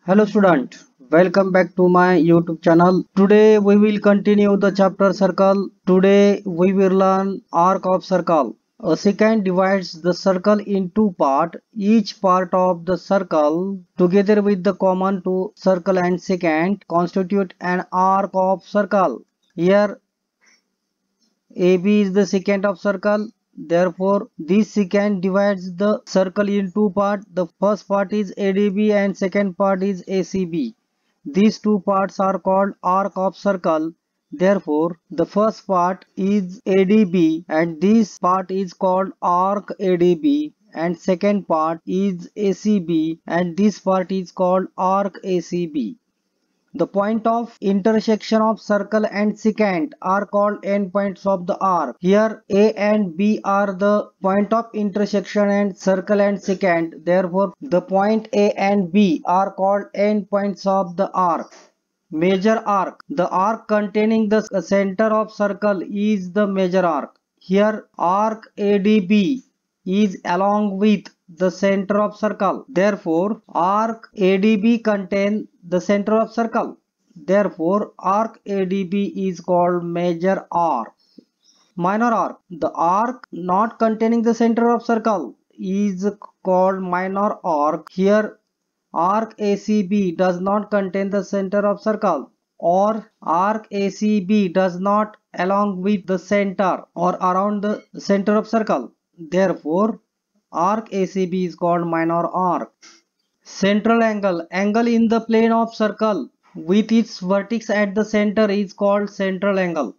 Hello student, welcome back to my YouTube channel. Today we will continue the chapter circle. Today we will learn arc of circle. A secant divides the circle in two parts. Each part of the circle together with the common to circle and secant constitute an arc of circle. Here AB is the secant of circle. Therefore, this secant divides the circle in two parts. The first part is ADB and second part is ACB. These two parts are called arc of circle. Therefore, the first part is ADB and this part is called arc ADB, and second part is ACB and this part is called arc ACB. The point of intersection of circle and secant are called endpoints of the arc. Here A and B are the point of intersection and circle and secant. Therefore, the point A and B are called endpoints of the arc. Major arc. The arc containing the center of circle is the major arc. Here arc ADB is along with the center of circle. Therefore, arc ADB contain the center of circle. Therefore, arc ADB is called major arc. Minor arc. The arc not containing the center of circle is called minor arc. Here, arc ACB does not contain the center of circle, or arc ACB does not along with the center or around the center of circle. Therefore, arc ACB is called minor arc. Central angle. Angle in the plane of circle with its vertex at the center is called central angle.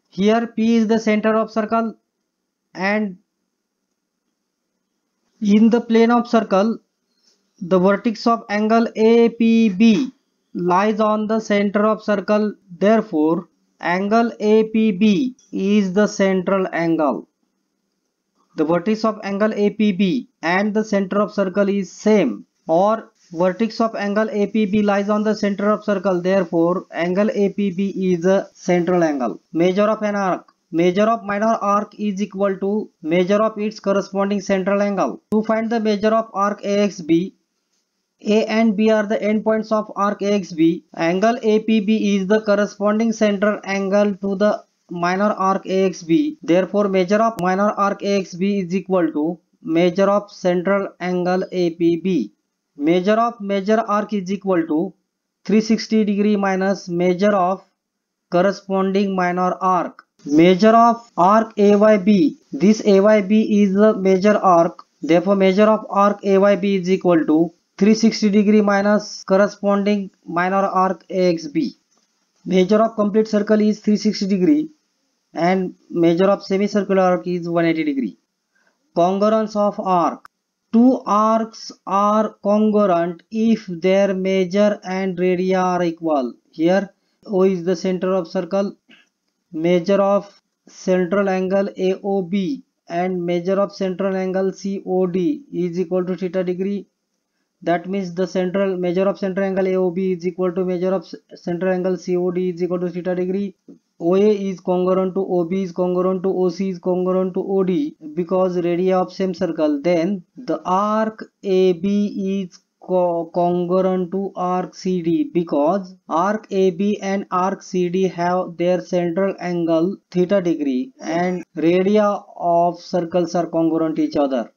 Here P is the center of circle, and in the plane of circle the vertex of angle APB lies on the center of circle. Therefore, angle APB is the central angle. The vertex of angle APB and the center of circle is same, or vertex of angle APB lies on the center of circle. Therefore, angle APB is a central angle. Measure of an arc. Measure of minor arc is equal to measure of its corresponding central angle. To find the measure of arc AXB, A and B are the endpoints of arc AXB. Angle APB is the corresponding central angle to the minor arc AXB. Therefore, measure of minor arc AXB is equal to measure of central angle APB. Measure of major arc is equal to 360 degree minus measure of corresponding minor arc. Measure of arc AYB. This AYB is the major arc. Therefore, measure of arc AYB is equal to 360 degree minus corresponding minor arc AXB. Measure of complete circle is 360 degree and measure of semicircular arc is 180 degree. Congruence of arc. Two arcs are congruent if their measure and radii are equal. Here O is the center of circle. Measure of central angle AOB and measure of central angle COD is equal to theta degree. That means the measure of central angle AOB is equal to measure of central angle COD is equal to theta degree. OA is congruent to OB is congruent to OC is congruent to OD because radii of same circle. Then the arc AB is congruent to arc CD because arc AB and arc CD have their central angle theta degree and radii of circles are congruent each other.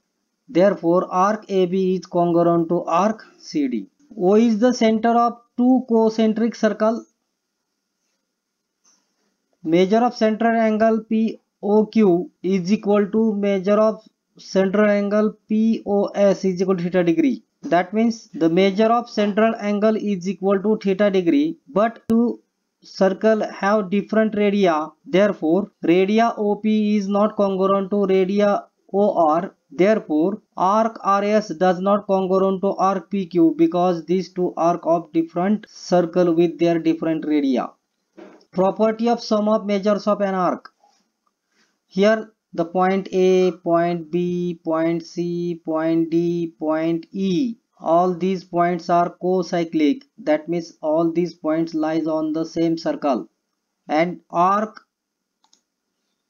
Therefore, arc AB is congruent to arc CD. O is the center of two concentric circles. Measure of central angle POQ is equal to measure of central angle POS is equal to theta degree. That means the measure of central angle is equal to theta degree, but two circles have different radii. Therefore, radii OP is not congruent to radii OR. Therefore, arc RS does not congruent to arc PQ because these two arc of different circle with their different radii. Property of sum of measures of an arc. Here the point A, point B, point C, point D, point E, all these points are co-cyclic. That means all these points lies on the same circle. And arc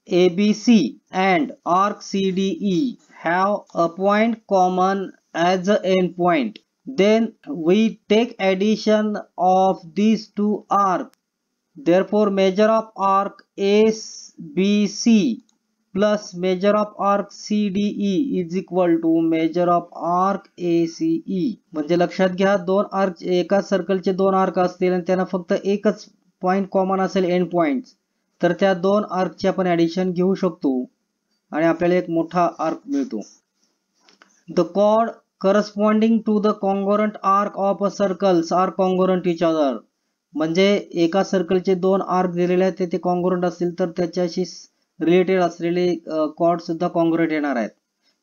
ABC and arc CDE have a point common as the end point. then we take addition of these two arcs. Therefore measure of arc ABC plus measure of arc CDE is equal to measure of arc ACE. म्हणजे लक्षात घ्या, दोन arc एका सर्कलचे दोन arc असतील आणि त्यांना फक्त एकच पॉइंट कॉमन असेल एंड पॉइंट, तर त्या दोन आर्कचे आपण ऍडिशन घेऊ शकतो आणि आपल्याला एक मोठा आर्क मिळतो. The chord corresponding to the congruent arc of a circles are congruent each other. म्हणजे एका सर्कलचे दोन आर्क दिलेले आहेत ते कॉन्ग्रुएंट असतील तर त्याच्याशी रिलेटेड असलेले कॉर्ड सुद्धा कॉन्ग्रुएंट येणार आहेत.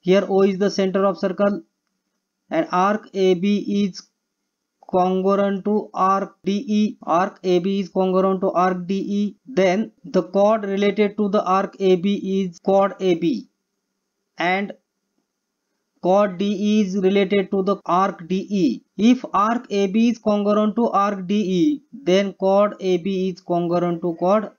Here O is the center of circle and arc AB is congruent to arc DE. Arc AB is congruent to arc DE. Then the chord related to the arc AB is chord AB and chord DE is related to the arc DE. If arc AB is congruent to arc DE, then chord AB is congruent to chord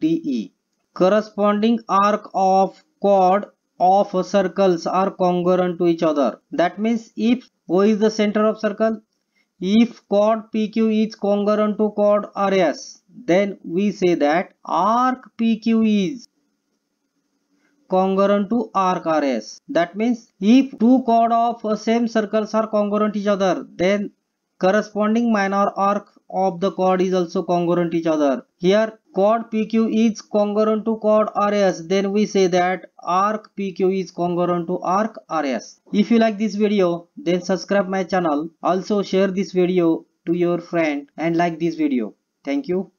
DE. Corresponding arc of chord of circles are congruent to each other. That means if O is the center of circle, if chord PQ is congruent to chord RS, then we say that arc PQ is congruent to arc RS. That means if two chord of same circles are congruent each other, then corresponding minor arc of the chord is also congruent each other. Here chord PQ is congruent to chord RS, then we say that arc PQ is congruent to arc RS. If you like this video, then subscribe my channel. Also share this video to your friend and like this video. Thank you.